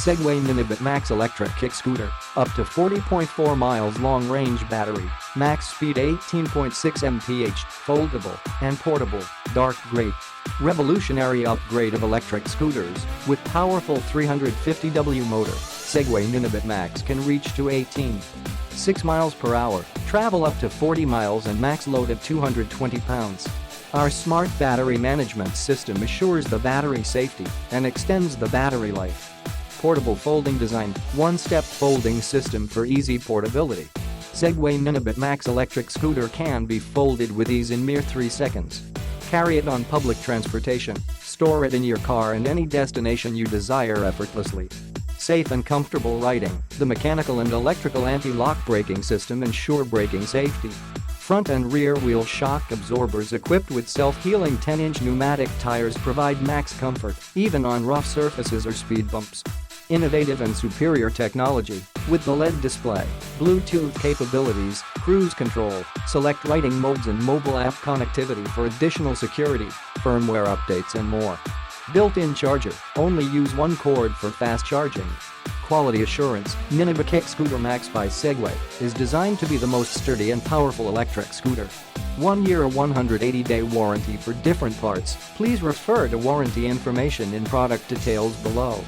Segway Ninebot MAX electric kick scooter, up to 40.4 miles long-range battery, max speed 18.6 MPH, foldable and portable, dark gray. Revolutionary upgrade of electric scooters with powerful 350W motor, Segway Ninebot MAX can reach to 18.6 miles per hour, travel up to 40 miles and max load of 220 pounds. Our smart battery management system assures the battery safety and extends the battery life. Portable folding design, one-step folding system for easy portability. Segway Ninebot MAX electric scooter can be folded with ease in mere 3 seconds. Carry it on public transportation, store it in your car and any destination you desire effortlessly. Safe and comfortable riding, the mechanical and electrical anti-lock braking system ensure braking safety. Front and rear wheel shock absorbers equipped with self-healing 10-inch pneumatic tires provide max comfort, even on rough surfaces or speed bumps. Innovative and superior technology, with the LED display, Bluetooth capabilities, cruise control, select riding modes and mobile app connectivity for additional security, firmware updates and more. Built-in charger, only use one cord for fast charging. Quality assurance, Ninebot Kick Scooter MAX by Segway is designed to be the most sturdy and powerful electric scooter. 1 year or 180-day warranty for different parts. Please refer to warranty information in product details below.